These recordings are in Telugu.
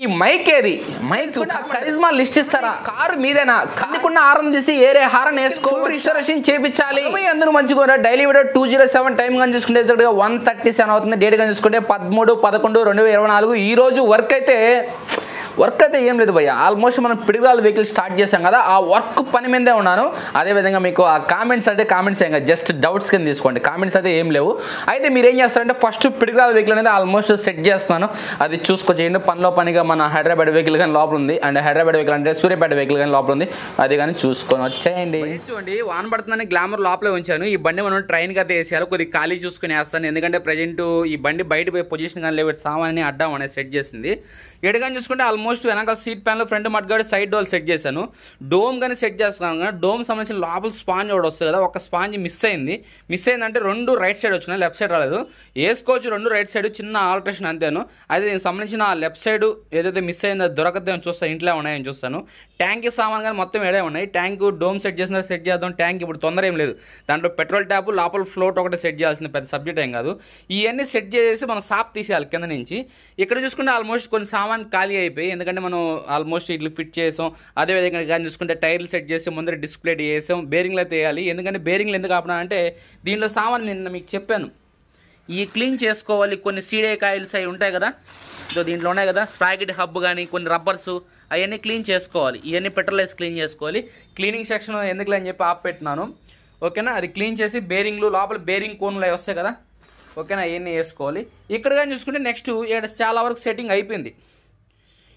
ఈ మైక్ ఏది? మైక్ కరిజ్మా లిస్ట్ ఇస్తారా? కారు మీదేనా? కన్నుకున్న హారం తీసి ఏరే హారం వేసుకో రిజిస్ట్రేషన్ చేయించాలి. అందరూ మంచిగా డైలీ వీడియో 207 టైం కానీ చూసుకుంటే 1:37 అవుతుంది. డేట్ కానీ చూసుకుంటే 13/11/2024. ఈ రోజు వర్క్ అయితే ఏం లేదు భయ్య. ఆల్మోస్ట్ మనం పిడుగురాల వెహికల్ స్టార్ట్ చేసాం కదా, ఆ వర్క్ పని మీదే ఉన్నాను. అదేవిధంగా మీకు ఆ కామెంట్స్ ఇంకా జస్ట్ డౌట్స్ కింద తీసుకోండి. కామెంట్స్ అయితే ఏం లేవు. అయితే మీరు ఏం చేస్తారంటే ఫస్ట్ పిడుగురాల వెహికల్ అనేది ఆల్మోస్ట్ సెట్ చేస్తున్నాను. అది చూసుకొచ్చేయండి. పనిలో పనిగా మన హైదరాబాద్ వెహికల్ కానీ లోపల ఉంది, అండ్ హైదరాబాద్ వెహికల్ అంటే సూర్యాపేట వెహికల్ కానీ లోపల ఉంది. అది కానీ చూసుకొని వచ్చేయండి. చూడండి, వాన పడుతుందని గ్లామర్ లోపలే ఉంచాను. ఈ బండి మనం ట్రైన్కి అయితే వేసేయాలి. కొద్దిగా ఖాళీ చూసుకుని వేస్తాను, ఎందుకంటే ప్రజెంట్ ఈ బండి బయట పోయి పొజిషన్ కానీ లేవు. సామాన్ని అడ్డం అనేది సెట్ చేసింది. ఎడగాని చూసుకుంటే ఆల్మోస్ట్ వెనక సీట్ ప్యాన్లో ఫ్రంట్ మడ్గాడు సైడ్ డోర్ సెట్ చేశాను. డోమ్ కానీ సెట్ చేస్తున్నాను కానీ డోమ్ సంబంధించిన లోపల స్పాంజ్ ఒకటి వస్తుంది కదా, ఒక స్పాంజ్ మిస్ అయిందంటే 2 రైట్ సైడ్ వచ్చినాయి, లెఫ్ట్ సైడ్ రాలేదు. వేసుకోవచ్చు 2 రైట్ సైడ్, చిన్న ఆల్ట్రేషన్ అంతేను. అది దీనికి సంబంధించిన లెఫ్ట్ సైడ్ ఏదైతే మిస్ అయిందో దొరకద్దేమో చూస్తాను, ఇంట్లో ఉన్నాయని చూస్తాను. ట్యాంక్ సామాన్ కానీ మొత్తం ఏడే ఉన్నాయి. ట్యాంక్ డోమ్ సెట్ చేసిన సెట్ చేద్దాం. ట్యాంక్ ఇప్పుడు తొందర ఏం లేదు. దాంట్లో పెట్రోల్ ట్యాప్ లోపల ఫ్లోట్ ఒకటి సెట్ చేయాల్సిన పెద్ద సబ్జెక్ట్ ఏం కాదు. ఇవన్నీ సెట్ చేసి మనం సాప్ తీసేయాలి కింద నుంచి. ఇక్కడ చూసుకుంటే ఆల్మోస్ట్ కొన్ని సామాన్ ఖాళీ అయిపోయి, ఎందుకంటే మనం ఆల్మోస్ట్ ఇట్లా ఫిట్ చేసాం. అదేవిధంగా కానీ చూసుకుంటే టైర్లు సెట్ చేసి ముందర డిస్ప్లే చేసాం. బేరింగ్లు అయితే వేయాలి. ఎందుకంటే బేరింగ్లు ఎందుకు ఆపనా అంటే దీంట్లో సామాన్ నిన్న మీకు చెప్పాను, ఈ క్లీన్ చేసుకోవాలి. కొన్ని సీడే కాయిల్స్ అవి ఉంటాయి కదా, దీంట్లో ఉన్నాయి కదా, స్ప్రాకెట్ హబ్ కానీ కొన్ని రబ్బర్స్ అవన్నీ క్లీన్ చేసుకోవాలి. ఇవన్నీ పెట్రోల్ వేసి క్లీన్ చేసుకోవాలి. క్లీనింగ్ సెక్షన్ ఎందుకులే అని చెప్పి ఆప్ పెట్టినాను. ఓకేనా, అది క్లీన్ చేసి బేరింగ్లు లోపల బేరింగ్ కోన్లు అవి వస్తాయి కదా, ఓకేనా, అవన్నీ వేసుకోవాలి. ఇక్కడ కానీ చూసుకుంటే నెక్స్ట్ ఇక్కడ చాలా వరకు సెట్టింగ్ అయిపోయింది.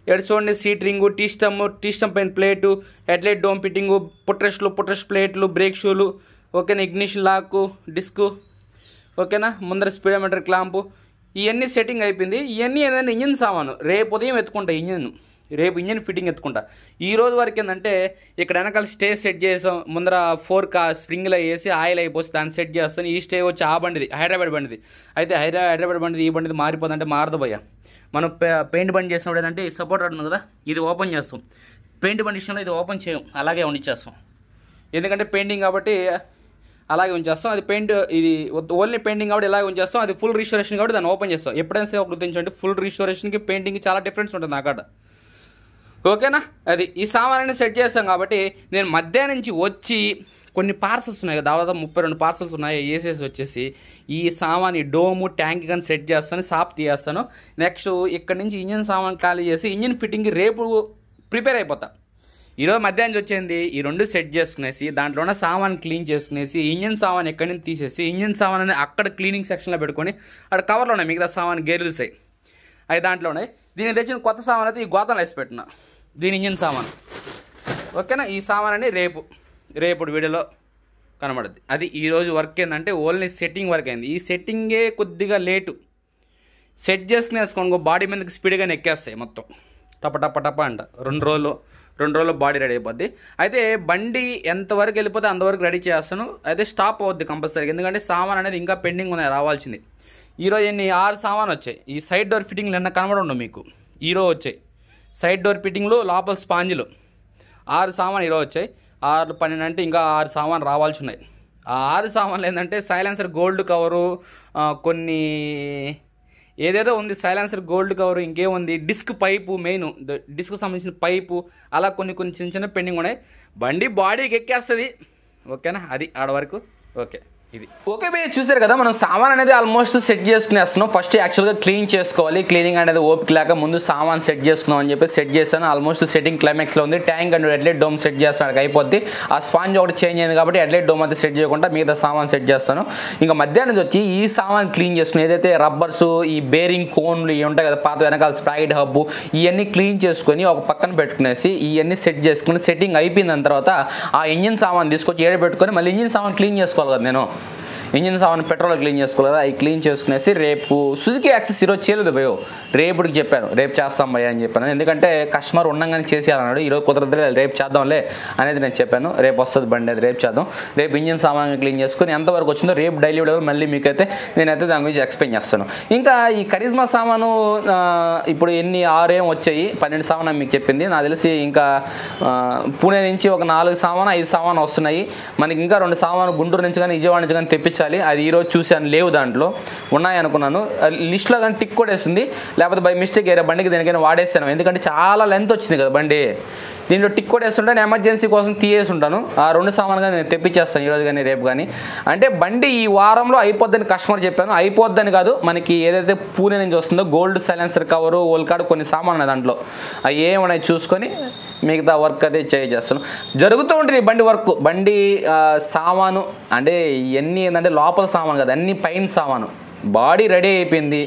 ఇక్కడ చూడండి, సీట్ రింగు, టీ స్టమ్ పైన plate, headlight dome fitting, footrest ప్లేట్లు, బ్రేక్ షూలు, ఓకేనా, ఇగ్నిషన్ లాకు, డిస్కు, ఓకేనా, ముందర స్పీడోమీటర్ క్లాంపు, ఇవన్నీ సెట్టింగ్ అయిపోయింది. ఇవన్నీ ఏదైనా ఇంజిన్ సామాను రేపు ఉదయం ఎత్తుకుంటా. రేపు ఇంజిన్ ఫిట్టింగ్ ఎత్తుకుంటా. ఈ రోజు వరకు ఏంటంటే ఇక్కడ వెనకాల స్టే సెట్ చేసాం. ముందర 4 స్ప్రింగ్లు వేసి ఆయిల్ అయిపోతే దాన్ని సెట్ చేస్తాను. ఈ స్టే వచ్చి ఆ బండిది హైదరాబాద్ బండిది. అయితే హైదరాబాద్ బండిది ఈ బండిది మారిపోతుందంటే మారదు భయ్య. మనం పెయింట్ బండి చేసినప్పుడు ఏంటంటే ఈ సపోర్ట్ ఉంది కదా, ఇది ఓపెన్ చేస్తాం. పెయింట్ బండి విషయంలో ఇది ఓపెన్ చేయం, అలాగే ఉండిచ్చేస్తాం. ఎందుకంటే పెయింటింగ్ కాబట్టి అలాగే ఉంచేస్తాం. అది పెయింట్, ఇది ఓన్లీ పెయింటింగ్ కాబట్టి ఇలాగే ఉంచేస్తాం. అది ఫుల్ రిస్టోరేషన్ కాబట్టి దాన్ని ఓపెన్ చేస్తాం. ఎప్పుడైనా సరే గుర్తించండి, ఫుల్ రిస్టోరేషన్కి పెయింటింగ్కి చాలా డిఫరెన్స్ ఉంటుంది నాకట. ఓకేనా, అది ఈ సామాన్ని సెట్ చేస్తాం. కాబట్టి నేను మధ్యాహ్నం నుంచి వచ్చి కొన్ని పార్సల్స్ ఉన్నాయి కదా, దాదాపు 32 పార్సల్స్ ఉన్నాయి, వేసేసి వచ్చేసి ఈ సామాన్ ఈ డోము ట్యాంక్ కానీ సెట్ చేస్తాను, సాప్ తీయేస్తాను. నెక్స్ట్ ఇక్కడ నుంచి ఇంజిన్ సామాన్ ఖాళీ చేసి ఇంజిన్ ఫిట్టింగ్కి రేపు ప్రిపేర్ అయిపోతా. ఈరోజు మధ్యాహ్నం వచ్చేది ఈ 2 సెట్ చేసుకునేసి దాంట్లో ఉన్న సామాన్ క్లీన్ చేసుకునేసి ఇంజిన్ సామాన్ ఎక్కడి నుంచి తీసేసి ఇంజిన్ సామాన్ అని అక్కడ క్లీనింగ్ సెక్షన్లో పెట్టుకొని అక్కడ కవర్లో ఉన్నాయి మిగతా సామాన్ గేర్లు అవి దాంట్లో ఉన్నాయి. దీనికి తెచ్చిన కొత్త సామాన్ అయితే ఈ గోతంలో వేసి పెట్టిన, దీని ఇంజిన్ సామాన్. ఓకేనా, ఈ సామాన్ అని రేపు వీడియోలో కనబడుద్ది. అది ఈరోజు వర్క్ ఏంటంటే ఓన్లీ సెట్టింగ్ వర్క్ అయింది. ఈ సెట్టింగే కొద్దిగా లేటు. సెట్ చేసుకునేసుకోండి, బాడీ మీదకి స్పీడ్గానే ఎక్కేస్తాయి మొత్తం టప అంట. 2 రోజుల్లో బాడీ రెడీ అయిపోద్ది. అయితే బండి ఎంతవరకు వెళ్ళిపోతే అంతవరకు రెడీ చేస్తాను. అయితే స్టాప్ అవుద్ది కంపల్సరీగా, ఎందుకంటే సామాన్ అనేది ఇంకా పెండింగ్ ఉన్నాయి రావాల్సింది. ఈరోజు 6 సామాన్ వచ్చాయి. ఈ సైడ్ డోర్ ఫిట్టింగ్లు నిన్న కనబడుండవు మీకు, ఈరోజు వచ్చాయి. సైడ్ డోర్ ఫిట్టింగ్లు, లోపల స్పాంజులు 6 సామాన్ ఈరోజు వచ్చాయి. 6, 12 అంటే ఇంకా 6 సామాన్ రావాల్సి ఉన్నాయి. ఆ 6 సామాన్లు ఏంటంటే సైలెన్సర్ గోల్డ్ కవరు, కొన్ని ఏదేదో ఉంది, సైలెన్సర్ గోల్డ్ కవరు, ఇంకేముంది డిస్క్ పైపు, మెయిన్ డిస్క్ సంబంధించిన పైపు, అలా కొన్ని చిన్న పెండింగ్ ఉన్నాయి. బండి బాడీకి ఎక్కేస్తుంది. ఓకేనా, అది ఆడ వరకు ఓకే. ఇది ఓకే భయ్య, చూసారు కదా మనం సామాన్ అనేది ఆల్మోస్ట్ సెట్ చేసుకునేస్తున్నాం. ఫస్ట్ యాక్చువల్గా క్లీన్ చేసుకోవాలి. క్లీనింగ్ అనేది ఓపిక లేక ముందు సామాన్ సెట్ చేసుకున్నాం అని చెప్పి సెట్ చేస్తాను. ఆల్మోస్ట్ సెట్టింగ్ క్లైమాక్స్లో ఉంది. Tank and headlight dome set చేస్తానికి అయిపోద్ది. ఆ స్పాంజ్ ఒకటి చేంజ్ అయింది కాబట్టి హెడ్లైట్ డోమ్ అయితే సెట్ చేయకుండా మిగతా సామాన్ సెట్ చేస్తాను. ఇంకా మధ్యాహ్నం వచ్చి ఈ సామాన్ క్లీన్ చేసుకుని ఏదైతే రబ్బర్స్, ఈ బేరింగ్ కోన్లు ఇవి ఉంటాయి కదా, పాత వెనకాల స్ప్రాకెట్ హబ్బు, ఇవన్నీ క్లీన్ చేసుకొని ఒక పక్కన పెట్టుకునేసి ఇవన్నీ సెట్ చేసుకుని సెట్టింగ్ అయిపోయిన తర్వాత ఆ ఇంజిన్ సామాన్ తీసుకొచ్చి ఏడ పెట్టుకొని మళ్ళీ ఇంజిన్ సామాన్ క్లీన్ చేసుకోవాలి కదా. నేను ఇంజిన్ సామాన్ పెట్రోల్ క్లీన్ చేసుకోవాలి కదా, అవి క్లీన్ చేసుకునేసి రేపు సుజుకి యాక్సెస్ ఈరోజు చేయలేదు భయో, రేపుడికి చెప్పాను, రేపు చేస్తాం భయ్య అని చెప్పాను. ఎందుకంటే కస్టమర్ ఉండగానే చేసేయాలన్నాడు. ఈరోజు కుదరదు, రేపు చేద్దాంలే అనేది నేను చెప్పాను. రేపు వస్తుంది బండి, అది రేపు చేద్దాం. రేపు ఇంజిన్ సామాన్ క్లీన్ చేసుకుని ఎంతవరకు వచ్చిందో రేపు డైలీ వీడియో మళ్ళీ మీకైతే నేనైతే దాని గురించి ఎక్స్ప్లెయిన్ చేస్తాను. ఇంకా ఈ కరిజ్మా సామాను ఇప్పుడు 6 ఏం వచ్చాయి, 12 సామాన్ మీకు చెప్పింది. నాకు తెలిసి ఇంకా పూణే నుంచి ఒక 4 సామాను 5 సామాను వస్తున్నాయి. మనకి ఇంకా 2 సామాను గుంటూరు నుంచి కానీ విజయవాడ నుంచి కానీ తెప్పించాలి. చేయించాలి. అది ఈరోజు చూశాను, లేవు దాంట్లో, ఉన్నాయి అనుకున్నాను. లిస్ట్లో కానీ టిక్ కూడా వేస్తుంది, లేకపోతే బై మిస్టేక్ వేరే బండికి దేనికైనా వాడేసాను. ఎందుకంటే చాలా లెంత్ వచ్చింది కదా బండి, దీంట్లో టిక్ కూడా వేస్తుంటే నేను ఎమర్జెన్సీ కోసం తీయేసి ఉంటాను. ఆ 2 సామాన్లు కానీ నేను తెప్పించేస్తాను ఈరోజు కానీ రేపు కానీ. అంటే బండి ఈ వారంలో అయిపోద్దని కస్టమర్ చెప్పాను. అయిపోద్దని కాదు, మనకి ఏదైతే పూణే నుంచి వస్తుందో గోల్డ్ సైలెన్సర్ కవరు, ఓల్ కార్డు, కొన్ని సామాన్లు ఉన్నాయి దాంట్లో, అవి ఏమన్నాయి చూసుకొని మిగతా వర్క్ అయితే చేస్తాను. జరుగుతూ ఉంటుంది బండి వర్క్. బండి సామాను అంటే ఇవన్నీ ఏంటంటే లోపల సామాను కదా, అన్ని పైన సామాను. బాడీ రెడీ అయిపోయింది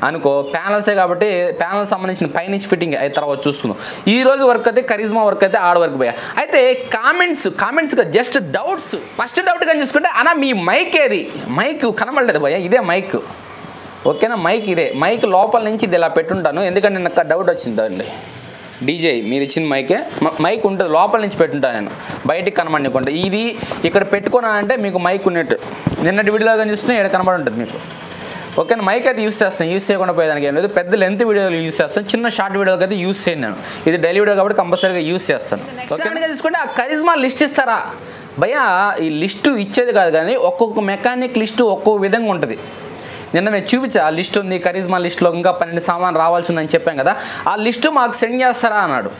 అనుకో, ప్యానల్సే కాబట్టి ప్యానల్ సంబంధించిన పైనుంచి ఫిట్టింగ్ అయితే తర్వాత చూసుకుందాం. ఈ రోజు వర్క్ అయితే కరిజ్మా వర్క్ అయితే ఆడ వర్క్ పోయా. అయితే కామెంట్స్గా జస్ట్ డౌట్స్. ఫస్ట్ డౌట్ కానీ చూసుకుంటే అన్న మీ మైక్ ఏది? మైక్ కనబడలేదు భయ్యా, ఇదే మైక్. ఓకేనా, మైక్ ఇదే. మైక్ లోపల నుంచి ఇది ఇలా పెట్టుంటాను, ఎందుకంటే నాకు డౌట్ వచ్చిందండి. డీజే మీరు ఇచ్చిన మైక్ ఉంటుంది, లోపల నుంచి పెట్టుంటాను నేను, బయటికి కనబడకుండా. ఇది ఇక్కడ పెట్టుకున్నానంటే మీకు మైక్ ఉన్నట్టు. నిన్నటి వీడియోలో కానీ చూస్తే ఇక్కడ కనబడి ఉంటుంది మీకు. ఓకేనా, మైక్ అయితే యూస్ చేస్తాను, యూస్ చేయకుండా పోయేదానికి ఏం లేదు. పెద్ద లెంత్ వీడియోలు యూస్ చేస్తాను, చిన్న షార్ట్ వీడియోకి అయితే యూస్ చేయను నేను. ఇది డైలీ వీడియో కాబట్టి కంపల్సరీగా యూస్ చేస్తాను. ఓకేనా, చూసుకుంటే ఆ కరిజ్మా లిస్ట్ ఇస్తారా భయ్యా? ఈ లిస్టు ఇచ్చేది కాదు కానీ ఒక్కొక్క మెకానిక్ లిస్టు ఒక్కొక్క విధంగా ఉంటుంది. నిన్న మేము చూపించా, ఆ లిస్ట్ ఉంది కరిజ్మా లిస్టులో, ఇంకా 12 సామాన్లు రావాల్సి ఉందని చెప్పాం కదా, ఆ లిస్టు మాకు సెండ్ చేస్తారా అన్నాడు.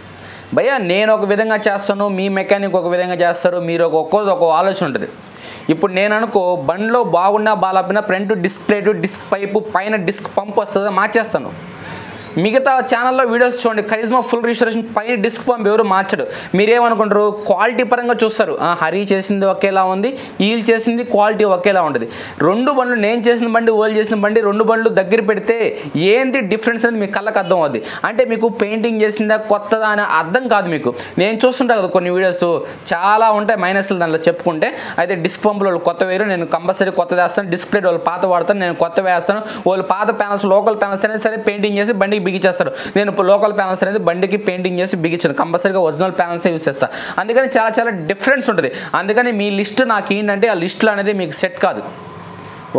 భయ్యా నేను ఒక విధంగా చేస్తాను, మీ మెకానిక్ ఒక విధంగా చేస్తారు, మీరు ఒక్కొక్కరు ఒక ఆలోచన ఉంటుంది. ఇప్పుడు నేను అనుకో బండిలో బాగున్నా బాగాలేకపోయినా front disc plate, disc pipe, పైన డిస్క్ పంప్ వస్తుందో మార్చేస్తాను. మిగతా ఛానల్లో వీడియోస్ చూడండి, కరిజ్మా ఫుల్ రిస్టోరేషన్ పైన డిస్క్ పంప్ ఎవరు మార్చడు. మీరేమనుకుంటారు, క్వాలిటీ పరంగా చూస్తారు. హరి చేసింది ఒకేలా ఉంది, వీళ్ళు చేసింది క్వాలిటీ ఒకేలా ఉంటుంది. 2 బండ్లు, నేను చేసిన బండి, వాళ్ళు చేసిన బండి, 2 బండ్లు దగ్గర పెడితే ఏంటి డిఫరెన్స్ అనేది మీ కళ్ళకి అర్థం అవుద్ది. అంటే మీకు పెయింటింగ్ చేసిందా కొత్తదా అని అర్థం కాదు మీకు. నేను చూస్తుంటా కదా కొన్ని వీడియోస్, చాలా ఉంటాయి మైనస్లు దానిలో చెప్పుకుంటే. అయితే డిస్క్ పంపులు వాళ్ళు కొత్త వేరు, నేను కంపల్సరీ కొత్త వేస్తాను. డిస్క్ ప్లేట్ వాళ్ళు పాత వాడతాను, నేను కొత్త వేస్తాను. వాళ్ళు పాత ప్యానల్స్, లోకల్ ప్యానల్స్ అనేది సరే పెయింటింగ్ చేసి బండికి బిగించేస్తారు. నేను లోకల్ ప్యానల్స్ అనేది బండికి పెయింటింగ్ చేసి బిగించాను, కంపల్సరీగా ఒరిజినల్ ప్యానల్స్ యూస్ చేస్తాను. అందుకని చాలా డిఫరెన్స్ ఉంటుంది. అందుకని మీ లిస్ట్ నాకు ఏంటంటే ఆ లిస్టులో అనేది మీకు సెట్ కాదు.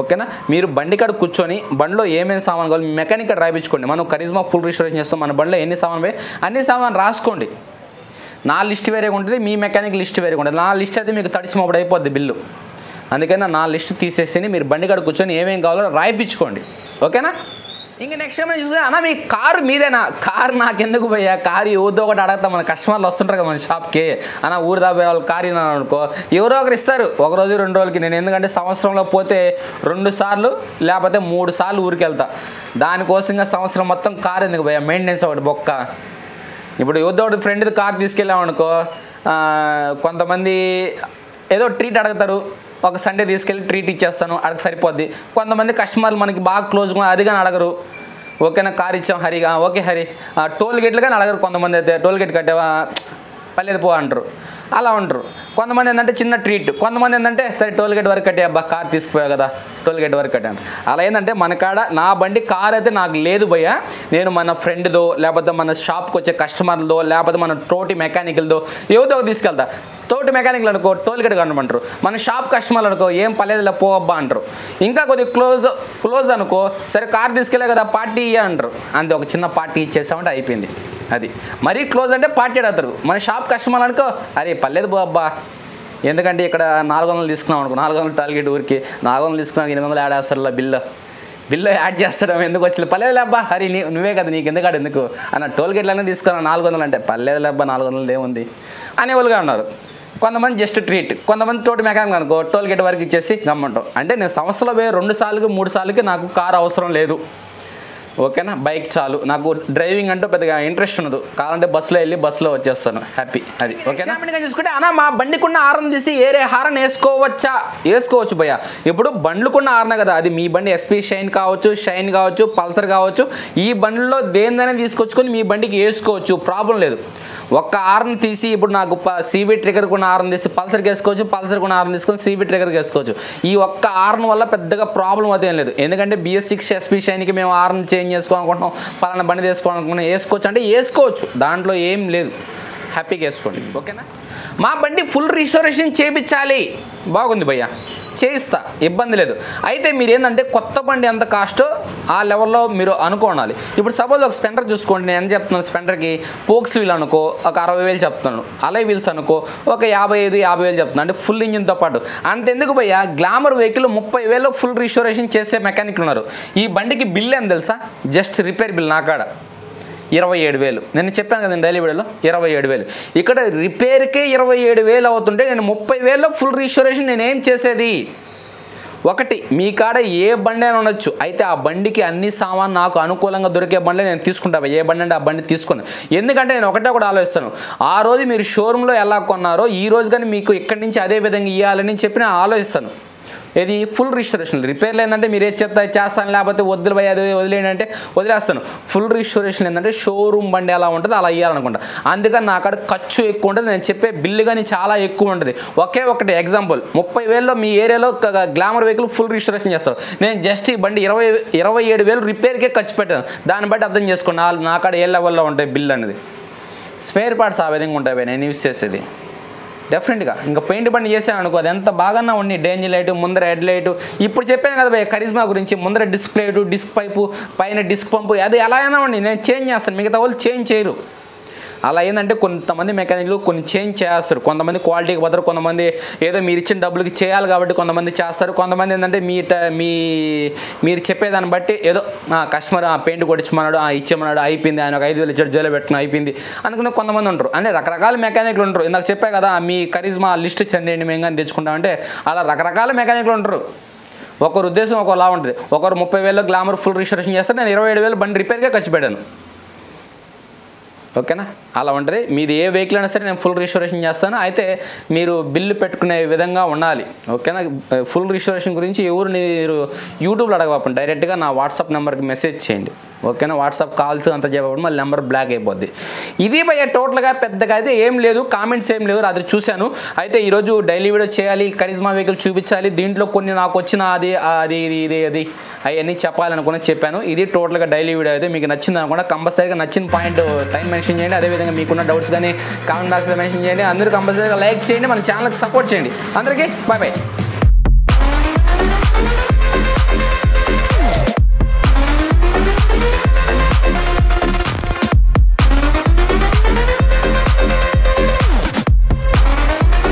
ఓకేనా, మీరు బండి కాడ కూర్చొని బండిలో ఏమేమి సామాన్ కావాలి మెకానిక్ కాడ రాయించుకోండి. మనం కరిజ్మా ఫుల్ రిస్టోరేషన్ చేస్తాం, మన బండిలో ఎన్ని సామాన్ పోయి అన్ని సామాన్ రాసుకోండి. నా లిస్ట్ వేరేగా ఉంటుంది, మీ మెకానిక్ లిస్ట్ వేరేగా ఉంటుంది. నా లిస్ట్ అయితే మీకు తడిసిమప్పుడు అయిపోద్ది బిల్లు. అందుకని నా లిస్ట్ తీసేసి మీరు బండి కాడ కూర్చొని ఏమేమి కావాలో రాయించుకోండి. ఓకేనా, ఇంకా నెక్స్ట్ టైం చూస్తే అన్న మీ కారు మీదేనా? కారు నాకెందుకు పోయా, కారు ఎవరిదో ఒకటి అడగతా, మన కస్టమర్లు వస్తుంటారు కదా మన షాప్కి, అన్న ఊరు దాబే వాళ్ళు కారు అనుకో, ఎవరో ఒకరు ఇస్తారు, 1 రోజు 2 రోజులకి. నేను ఎందుకంటే సంవత్సరంలో పోతే 2 సార్లు లేకపోతే 3 సార్లు ఊరికి వెళ్తా. దానికోసంగా సంవత్సరం మొత్తం కారు ఎందుకు పోయా, మెయింటెనెన్స్ ఒకటి బొక్క. ఇప్పుడు ఎవరిదో ఒకటి ఫ్రెండ్ది కారు తీసుకెళ్ళామనుకో, కొంతమంది ఏదో ట్రీట్ అడుగుతారు, ఒక సండే తీసుకెళ్ళి ట్రీట్ ఇచ్చేస్తాను, అక్కడికి సరిపోద్ది. కొంతమంది కస్టమర్లు మనకి బాగా క్లోజ్గా అది కానీ అడగరు. ఓకేనా, కార్ ఇచ్చాం హరిగా, ఓకే హరి, టోల్ గేట్లు కానీ అడగరు. కొంతమంది అయితే టోల్ గేట్ కట్టావా, పర్లేదు పో అంటారు, అలా ఉంటారు. కొంతమంది ఏంటంటే చిన్న ట్రీట్, కొంతమంది ఏంటంటే సరే టోల్ గేట్ వరకు కట్టే, అబ్బా కార్ తీసుకుపోయావు కదా టోల్ గేట్ వరకు కట్టాను. అలా ఏంటంటే మన కాడ నా బండి కార్ అయితే నాకు లేదు భయ్యా, నేను మన ఫ్రెండ్దో లేకపోతే మన షాప్కి వచ్చే కస్టమర్లదో లేకపోతే మన తోటి మెకానికల్దో ఏదో తీసుకెళ్తా. తోటి మెకానిక్లు అనుకో టోల్ గేట్ కట్టమంటారు, మన షాప్ కస్టమర్లు అనుకో ఏం పర్లేదులే పో అబ్బా అంటారు. ఇంకా కొద్దిగా క్లోజ్ అనుకో సరే కార్ తీసుకెళ్ళే కదా పార్టీ ఇయ్య అంటారు. అంతే, ఒక చిన్న పార్టీ ఇచ్చేసామంటే అయిపోయింది. అది మరీ క్లోజ్ అంటే పార్టీ అడుగుతారు. మన షాప్ కస్టమర్లు అనుకో అరే పర్లేదు పో అబ్బా, ఎందుకంటే ఇక్కడ 400 తీసుకున్నాం అనుకో, 400 టార్గెట్ ఊరికి 400 తీసుకున్నాం, 800 యాడ్ చేస్తారు బిల్లు యాడ్ చేస్తాడు, ఎందుకు వచ్చింది పర్లేదు లేబ్బా హరి నువ్వే కదా నీకు ఎందుకు ఎందుకు అన్న టోల్ గేట్లనే తీసుకున్నాను 400 అంటే పర్లేదు లేబ్బా 400 ఏముంది అనేవాళ్ళుగా ఉన్నారు. కొంతమంది జస్ట్ ట్రీట్, కొంతమంది తోటి మెకానిక్ అనుకో టోల్ గేట్ వరకు ఇచ్చేసి గమ్మంటాం. అంటే నేను సంవత్సరంలో 2 సార్లకి 3 సార్లకి నాకు కారు అవసరం లేదు. ఓకేనా, బైక్ చాలు. నాకు డ్రైవింగ్ అంటే పెద్దగా ఇంట్రెస్ట్ ఉండదు, కావాలంటే బస్సులో వెళ్ళి బస్సులో వచ్చేస్తాను, హ్యాపీ. అది ఓకేనా. చూసుకుంటే అన్న మా బండికున్న హారన్ తీసి ఏరే హారన్ వేసుకోవచ్చు భయ్యా. ఇప్పుడు బండ్లుకున్న హారనే కదా, అది మీ బండి ఎస్పీ షైన్ కావచ్చు, పల్సర్ కావచ్చు, ఈ బండిలో దేనిదైనా తీసుకొచ్చుకొని మీ బండికి వేసుకోవచ్చు, ప్రాబ్లం లేదు. ఒక్క హార్న్ తీసి ఇప్పుడు నాకు సీబీ ట్రిగర్ కొన్న హార్న్ తీసి పల్సర్కి వేసుకోవచ్చు, పల్సర్ కొన్న హార్న్ తీసుకొని సీబీ ట్రిగర్కి వేసుకోవచ్చు. ఈ ఒక్క హార్న్ వల్ల పెద్దగా ప్రాబ్లం అయితే ఏం లేదు. ఎందుకంటే BS6 ఎస్పీ షైన్కి మేము హార్న్ చేంజ్ చేసుకోవాలనుకుంటున్నాం, పలానా బండి తీసుకోవాలనుకుంటున్నాం, వేసుకోవచ్చు అంటే వేసుకోవచ్చు, దాంట్లో ఏం లేదు, హ్యాపీగా వేసుకోండి. ఓకేనా, మా బండి ఫుల్ రిస్టోరేషన్ చేయించాలి, బాగుంది భయ్యా చేయిస్తా, ఇబ్బంది లేదు. అయితే మీరు ఏంటంటే కొత్త బండి ఎంత కాస్టో ఆ లెవెల్లో మీరు అనుకోవాలి. ఇప్పుడు సపోజ్ ఒక స్పెండర్ చూసుకోండి, నేను ఎంత చెప్తున్నాను స్పెండర్కి, పోక్స్ వీల్ అనుకో ఒక 60,000 చెప్తున్నాను, అలై వీల్స్ అనుకో ఒక 55,000 చెప్తున్నాను, అంటే ఫుల్ ఇంజిన్తో పాటు. అంతెందుకు భయ్యా, గ్లామర్ వెహికల్ 30,000 ఫుల్ రిస్టోరేషన్ చేసే మెకానిక్లు ఉన్నారు. ఈ బండికి బిల్ ఏం తెలుసా, జస్ట్ రిపేర్ బిల్ నా కాడ 27,000. నేను చెప్పాను కదండి డైలీ వీడియోలో 27,000. ఇక్కడ రిపేర్కే 27,000 అవుతుంటే నేను 30,000 ఫుల్ రిస్టోరేషన్ నేను ఏం చేసేది? ఒకటి, మీ కాడ ఏ బండి అయినా ఉండొచ్చు, అయితే ఆ బండికి అన్ని సామాన్ నాకు అనుకూలంగా దొరికే బండి నేను తీసుకుంటాను. ఏ బండి అంటే ఆ బండి తీసుకున్నాను. ఎందుకంటే నేను ఒకటే ఆలోచిస్తాను, ఆ రోజు మీరు షోరూంలో ఎలా కొన్నారో ఈ రోజు కానీ మీకు ఇక్కడి నుంచి అదే విధంగా ఇవ్వాలని చెప్పి నేను ఆలోచిస్తాను. ఇది ఫుల్ రిస్టోరేషన్. రిపేర్లు ఏంటంటే మీరు ఏది చెప్తా చేస్తాను, లేకపోతే వద్దులు పోయి అది వదిలేయండి అంటే వదిలేస్తాను. ఫుల్ రిస్టోరేషన్ ఏంటంటే షోరూమ్ బండి ఎలా ఉంటుంది అలా ఇవ్వాలనుకుంటా. అందుకని నా కాడ ఖర్చు ఎక్కువ ఉంటుంది, నేను చెప్పే బిల్లు కానీ చాలా ఎక్కువ ఉంటుంది. ఒకటి ఎగ్జాంపుల్, 30,000లో మీ ఏరియాలో గ్లామర్ వెహికల్ ఫుల్ రిస్టోరేషన్ చేస్తారు. నేను జస్ట్ ఈ బండి 27,000 రిపేర్కే ఖర్చు పెట్టాను. దాన్ని బట్టి అర్థం చేసుకోండి నా కాడ ఏ లెవెల్లో ఉంటాయి బిల్ అనేది. స్పేర్ పార్ట్స్ ఆ విధంగా ఉంటాయి నేను యూస్ చేసేది. డెఫినెట్గా ఇంకా పెయింట్ బండి చేసాను అనుకో, అది ఎంత బాగా ఉండి డేంజర్ లైట్, ముందర హెడ్ లైట్, ఇప్పుడు చెప్పాను కదా భయ్య కరిజ్మా గురించి, ముందర డిస్క్ లైట్, డిస్క్ పైపు, పైన డిస్క్ పంపు, అది ఎలా అయినా ఉండి నేను చేంజ్ చేస్తాను, మిగతా వాళ్ళు చేంజ్ చేయరు. అలా ఏంటంటే కొంతమంది మెకానిక్లు కొన్ని చేంజ్ చేస్తారు, కొంతమంది క్వాలిటీకి పోతారు, కొంతమంది ఏదో మీరు ఇచ్చిన డబ్బులకి చేయాలి కాబట్టి కొంతమంది చేస్తారు, కొంతమంది ఏంటంటే మీరు చెప్పేదాన్ని బట్టి ఏదో కస్టమర్ పెయింట్ కొట్టించమన్నాడు, ఇచ్చేమన్నాడు, అయిపోయింది, ఆయన ఒక 5,000 ఇచ్చాడు, జైలు పెట్టుకుని అయిపోయింది అనుకునే కొంతమంది ఉంటారు. అంటే రకరకాల మెకానిక్లు ఉంటారు. ఇందాక చెప్పా కదా మీ కరిజ్మా లిస్ట్ చెందండి మేము కానీ తెచ్చుకుంటామంటే అలా రకరకాల మెకానిక్లు ఉంటారు. ఒకరు ఉద్దేశం ఒకలా ఉంటుంది. ఒకరు 30,000 గ్లామర్ ఫుల్ రిజిస్ట్రేషన్ చేస్తారు, నేను 27,000 బండి రిపేర్గా ఖర్చు పెట్టాను. ఓకేనా, అలా ఉంటుంది. మీది ఏ వెహికల్ అయినా సరే నేను ఫుల్ రిజిస్ట్రేషన్ చేస్తాను. అయితే మీరు బిల్లు పెట్టుకునే విధంగా ఉండాలి. ఓకేనా, ఫుల్ రిజిస్ట్రేషన్ గురించి ఎవరు మీరు యూట్యూబ్లో అడగకపోండి, డైరెక్ట్గా నా వాట్సాప్ నెంబర్కి మెసేజ్ చేయండి. ఓకేనా, వాట్సాప్ కాల్స్ అంతా చేయకపోతే మళ్ళీ నెంబర్ బ్లాక్ అయిపోద్ది. ఇది భయ్య టోటల్గా పెద్దగా అయితే ఏం లేదు, కామెంట్స్ ఏం లేవు, అది చూశాను. అయితే ఈరోజు డైలీ వీడియో చేయాలి, కరిజ్మా వెహికల్ చూపించాలి, దీంట్లో కొన్ని నాకు వచ్చిన అది అవన్నీ చెప్పాలనుకుని చెప్పాను. ఇది టోటల్గా డైలీ వీడియో. అయితే మీకు నచ్చింది అనుకుంటే కంపల్సరీగా నచ్చిన పాయింట్ టైం మెన్షన్ చేయండి. అదేవిధంగా మీకున్న డౌట్స్ కానీ కామెంట్ బాక్స్లో మెన్షన్ చేయండి. అందరూ కంపల్సరీగా లైక్ చేయండి, మన ఛానల్కి సపోర్ట్ చేయండి. అందరికీ బాయ్ బాయ్.